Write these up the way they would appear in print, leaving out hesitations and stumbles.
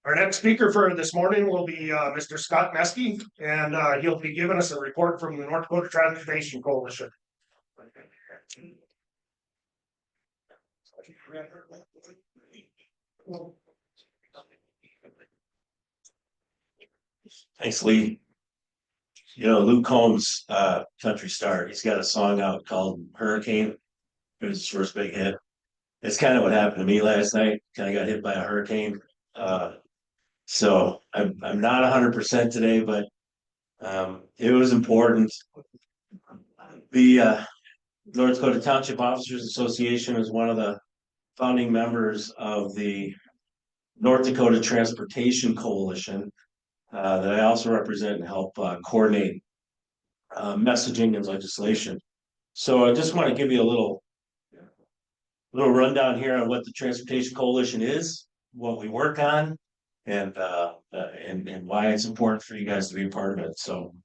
Our next speaker for this morning will be Mr. Scott Meske, and he'll be giving us a report from the North Dakota Transportation Coalition. Thanks, Lee. You know, Luke Combs, country star, he's got a song out called Hurricane. It was his first big hit. It's kind of what happened to me last night. Kind of got hit by a hurricane. So I'm not 100% today, but it was important. The North Dakota Township Officers Association is one of the founding members of the North Dakota Transportation Coalition that I also represent and help coordinate messaging and legislation. So I just want to give you a little rundown here on what the Transportation Coalition is, what we work on, and why it's important for you guys to be a part of it. So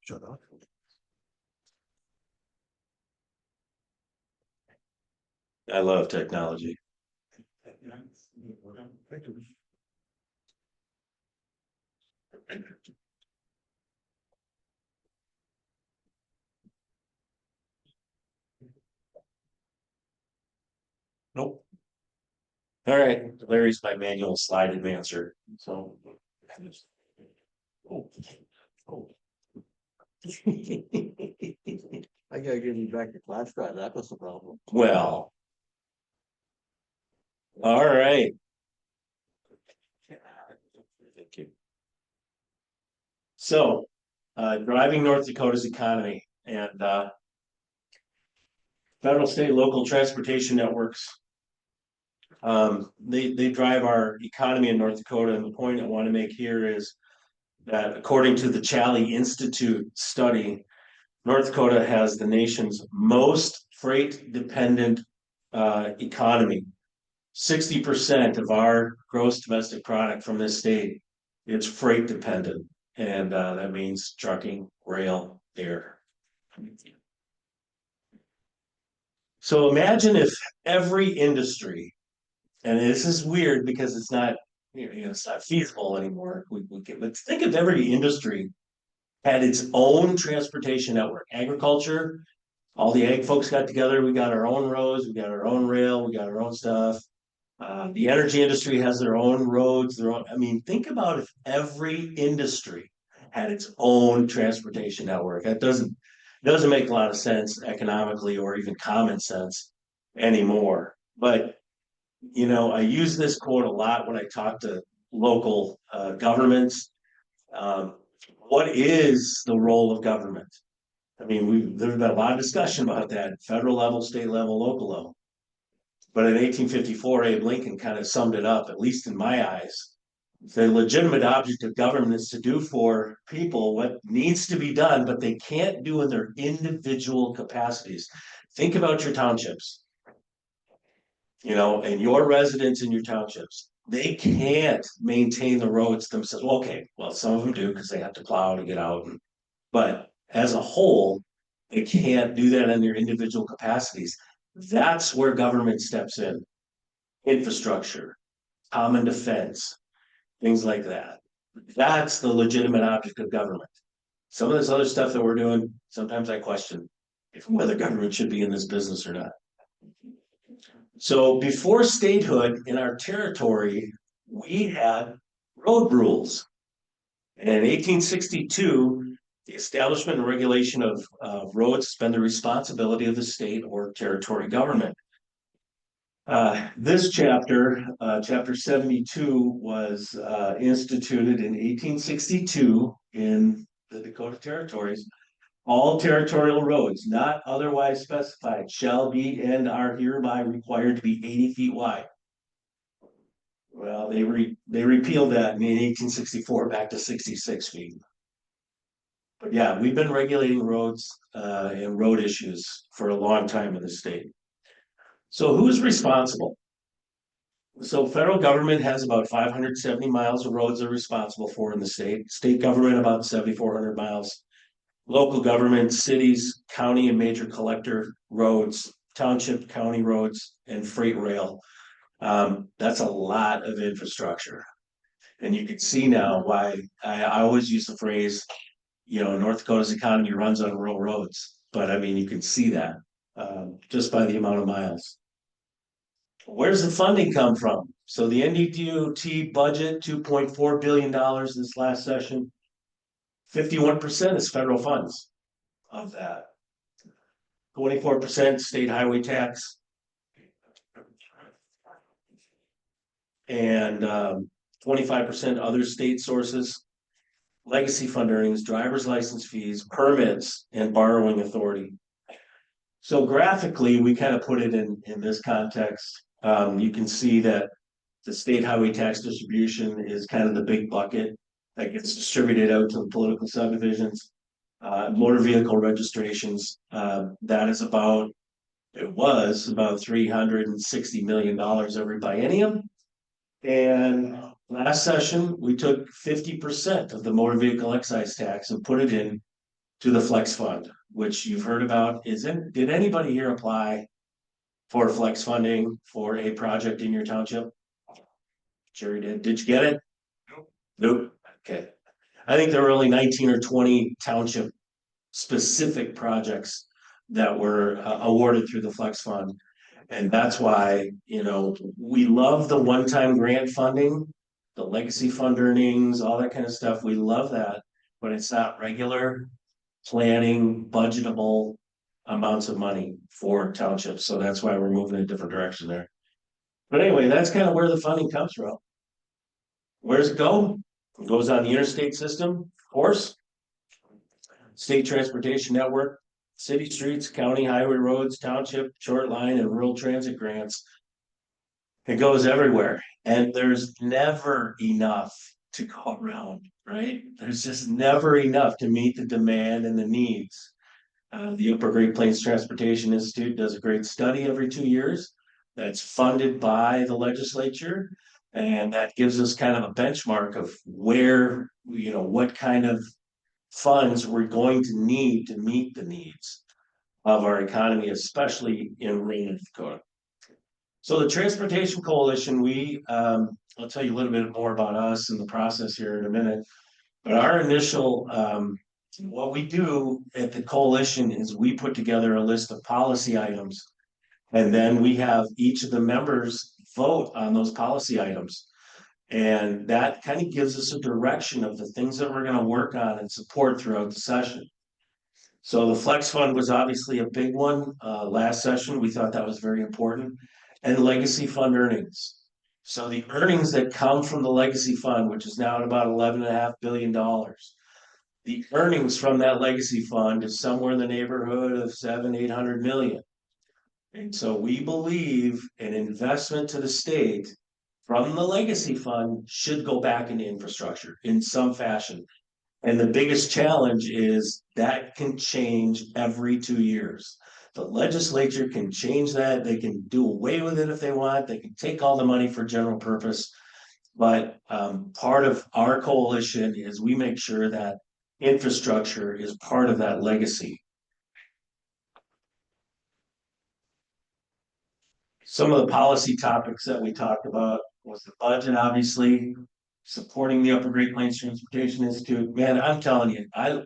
shut up. I love technology. Nope. All right, Larry's my manual slide advancer. So oh. I gotta give you back your flash drive. That was the problem. Well, all right. Thank you. So, driving North Dakota's economy and federal, state, local transportation networks. They drive our economy in North Dakota. And the point I want to make here is that according to the Challey Institute study, North Dakota has the nation's most freight dependent economy. 60% of our gross domestic product from this state, it's freight dependent. And that means trucking, rail, air. So imagine if every industry, and this is weird because it's not, it's not feasible anymore. But think if every industry had its own transportation network. Agriculture, all the ag folks got together. We got our own roads, we got our own rail, we got our own stuff. The energy industry has their own roads, their own. I mean, think about if every industry had its own transportation network. That doesn't make a lot of sense economically or even common sense anymore. But I use this quote a lot when I talk to local governments. What is the role of government? I mean, there's been a lot of discussion about that at federal level, state level, local level. But in 1854, Abe Lincoln kind of summed it up, at least in my eyes. The legitimate object of government is to do for people what needs to be done, but they can't do in their individual capacities. Think about your townships, and your residents in your townships. They can't maintain the roads themselves. Okay, well, some of them do because they have to plow to get out. But as a whole, they can't do that in their individual capacities. That's where government steps in. Infrastructure, common defense, things like that. That's the legitimate object of government. Some of this other stuff that we're doing, sometimes I question whether government should be in this business or not. So before statehood in our territory, we had road rules. And in 1862, the establishment and regulation of roads has been the responsibility of the state or territory government. This chapter, chapter 72, was instituted in 1862 in the Dakota territories. All territorial roads not otherwise specified shall be and are hereby required to be 80 feet wide. Well, they repealed that in 1864 back to 66 feet. But yeah, we've been regulating roads and road issues for a long time in the state. So who's responsible? So federal government has about 570 miles of roads they're responsible for in the state government about 7,400 miles. Local government, cities, county and major collector roads, township, county roads, and freight rail. That's a lot of infrastructure. And you can see now why I always use the phrase, North Dakota's economy runs on rural roads. But I mean, you can see that just by the amount of miles. Where's the funding come from? So the NDTOT budget, $2.4 billion this last session. 51% is federal funds of that. 24% state highway tax. And 25% other state sources. Legacy fund earnings, driver's license fees, permits, and borrowing authority. So graphically, we kind of put it in this context. You can see that the state highway tax distribution is kind of the big bucket that gets distributed out to the political subdivisions. Motor vehicle registrations, it was about $360 million every biennium. And last session, we took 50% of the motor vehicle excise tax and put it in to the flex fund, which you've heard about. Did anybody here apply for flex funding for a project in your township? Jerry did. Did you get it? Nope. Okay. I think there were only 19 or 20 township specific projects that were awarded through the flex fund. And that's why, we love the one-time grant funding, the legacy fund earnings, all that kind of stuff. We love that, but it's not regular planning, budgetable amounts of money for townships. So that's why we're moving in a different direction there. But anyway, that's kind of where the funding comes from. Where does it go? It goes on the interstate system, of course. State transportation network, city streets, county highway roads, township, short line, and rural transit grants. It goes everywhere. And there's never enough to go around, right? There's just never enough to meet the demand and the needs. The Upper Great Plains Transportation Institute does a great study every 2 years that's funded by the legislature. And that gives us kind of a benchmark of where, what kind of funds we're going to need to meet the needs of our economy, especially in rural North Dakota. So the Transportation Coalition, I'll tell you a little bit more about us and the process here in a minute. But our initial, what we do at the coalition is we put together a list of policy items, and then we have each of the members vote on those policy items. And that kind of gives us a direction of the things that we're going to work on and support throughout the session. So the Flex Fund was obviously a big one last session. We thought that was very important. And legacy fund earnings. So the earnings that come from the legacy fund, which is now at about $11.5 billion, the earnings from that legacy fund is somewhere in the neighborhood of 700-800 million. And so we believe an investment to the state from the legacy fund should go back into infrastructure in some fashion. And the biggest challenge is that can change every 2 years. The legislature can change that. They can do away with it if they want. They can take all the money for general purpose. But part of our coalition is we make sure that infrastructure is part of that legacy. Some of the policy topics that we talked about was the budget, obviously, supporting the Upper Great Plains Transportation Institute. Man, I'm telling you, I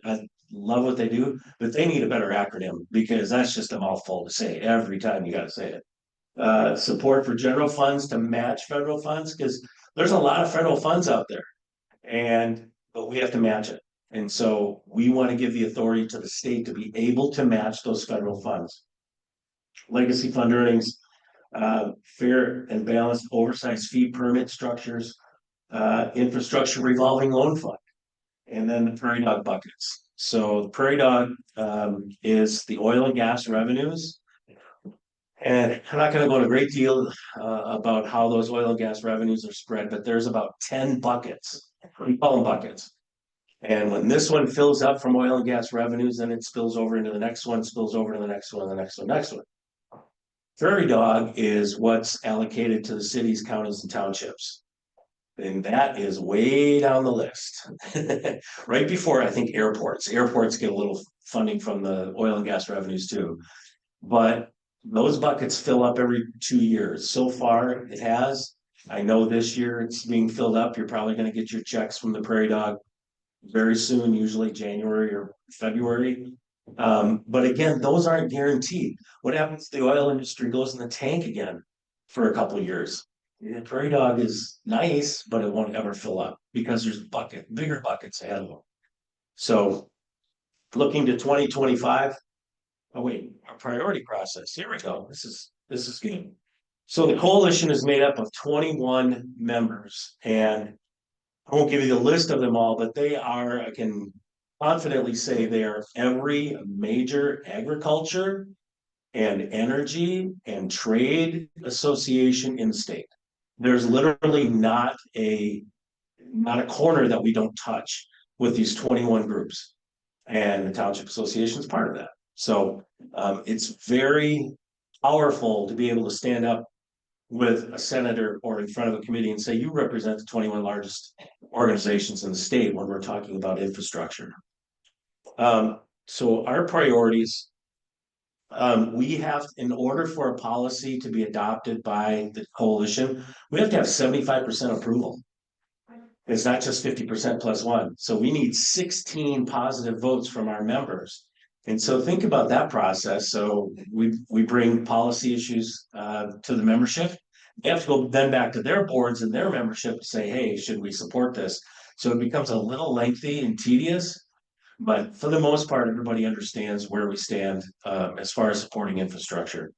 love what they do, but they need a better acronym because that's just a mouthful to say every time you got to say it. Support for general funds to match federal funds, because there's a lot of federal funds out there, but we have to match it. And so we want to give the authority to the state to be able to match those federal funds. Legacy fund earnings, fair and balanced oversized fee permit structures, infrastructure revolving loan fund, and then the prairie dog buckets. So the prairie dog is the oil and gas revenues. And I'm not going to go into a great deal about how those oil and gas revenues are spread, but there's about 10 buckets. We call them buckets. And when this one fills up from oil and gas revenues, then it spills over into the next one, spills over to the next one, the next one, next one. Prairie dog is what's allocated to the cities, counties, and townships. And that is way down the list. Right before, I think, airports. Airports get a little funding from the oil and gas revenues too. But those buckets fill up every 2 years. So far, it has. I know this year it's being filled up. You're probably going to get your checks from the Prairie Dog very soon, usually January or February. But again, those aren't guaranteed. What happens if the oil industry goes in the tank again for a couple of years? The Prairie Dog is nice, but it won't ever fill up because there's bigger buckets ahead of them. So looking to 2025. Oh, wait, our priority process. Here we go. This is good. So the coalition is made up of 21 members, and I won't give you the list of them all, but they are, I can confidently say they are every major agriculture and energy and trade association in the state. There's literally not a corner that we don't touch with these 21 groups. And the Township Association is part of that. So it's very powerful to be able to stand up with a senator or in front of a committee and say, you represent the 21 largest organizations in the state when we're talking about infrastructure. So our priorities, we have, in order for a policy to be adopted by the coalition, we have to have 75% approval. It's not just 50% plus one. So we need 16 positive votes from our members. And so think about that process. So we bring policy issues to the membership. They have to go then back to their boards and their membership to say, hey, should we support this? So it becomes a little lengthy and tedious, but for the most part, everybody understands where we stand as far as supporting infrastructure.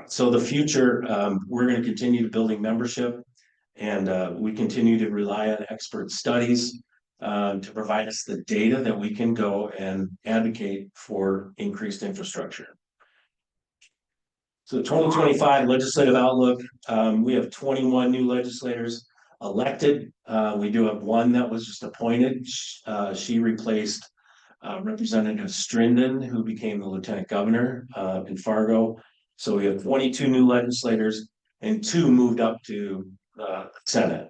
So the future, we're going to continue building membership, and we continue to rely on expert studies to provide us the data that we can go and advocate for increased infrastructure. So 2025 legislative outlook, we have 21 new legislators elected. We do have one that was just appointed. She replaced Representative Strinden, who became the lieutenant governor in Fargo. So we have 22 new legislators and 2 moved up to the Senate.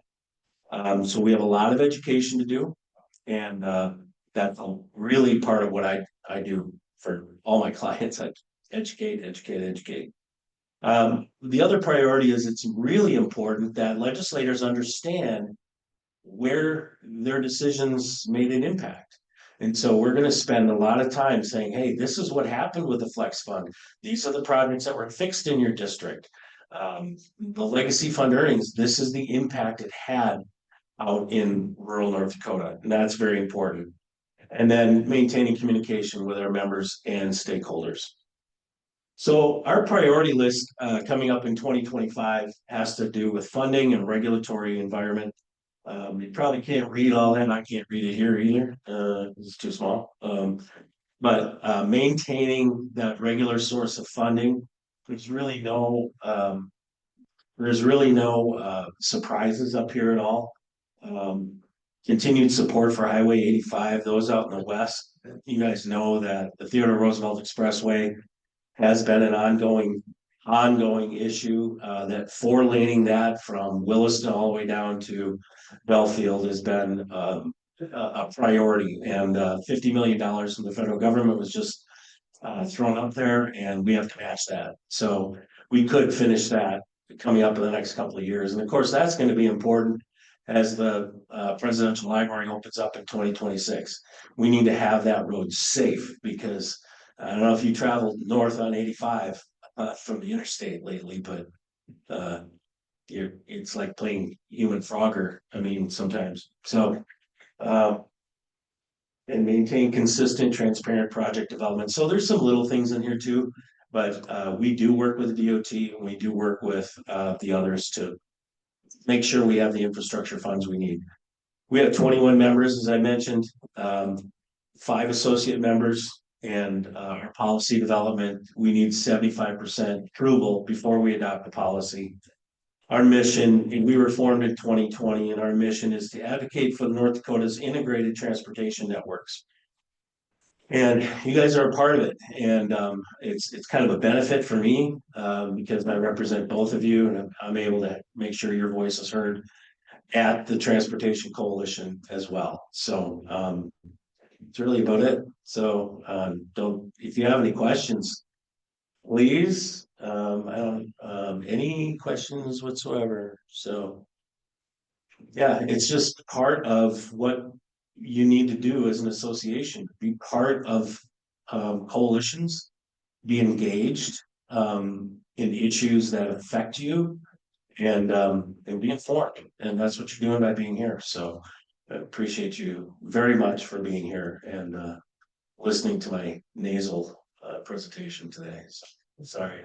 So we have a lot of education to do, and that's really part of what I do for all my clients. I educate. The other priority is it's really important that legislators understand where their decisions made an impact. And so we're going to spend a lot of time saying, hey, this is what happened with the Flex Fund. These are the projects that were fixed in your district. The legacy fund earnings, this is the impact it had out in rural North Dakota. And that's very important. And then maintaining communication with our members and stakeholders. So our priority list coming up in 2025 has to do with funding and regulatory environment. You probably can't read all that. I can't read it here either. It's too small. But maintaining that regular source of funding, there's really no surprises up here at all. Continued support for Highway 85, those out in the west. You guys know that the Theodore Roosevelt Expressway has been an ongoing issue. That 4-laning that from Williston all the way down to Belfield has been a priority, and $50 million from the federal government was just thrown up there, and we have to match that. So we could finish that coming up in the next couple of years. And of course, that's going to be important as the presidential library opens up in 2026. We need to have that road safe, because I don't know if you traveled north on 85 from the interstate lately, but it's like playing human Frogger. I mean, sometimes. So, and maintain consistent, transparent project development. So there's some little things in here too, but we do work with the DOT, and we do work with the others to make sure we have the infrastructure funds we need. We have 21 members, as I mentioned, 5 associate members, and our policy development, we need 75% approval before we adopt the policy. Our mission, and we were formed in 2020, and our mission is to advocate for North Dakota's integrated transportation networks. And you guys are a part of it, and it's kind of a benefit for me because I represent both of you, and I'm able to make sure your voice is heard at the Transportation Coalition as well. So it's really about it. So don't, if you have any questions, please. I don't any questions whatsoever. So yeah, it's just part of what you need to do as an association. Be part of coalitions, be engaged in issues that affect you, and be informed. And that's what you're doing by being here. So I appreciate you very much for being here and listening to my nasal presentation today. So, sorry.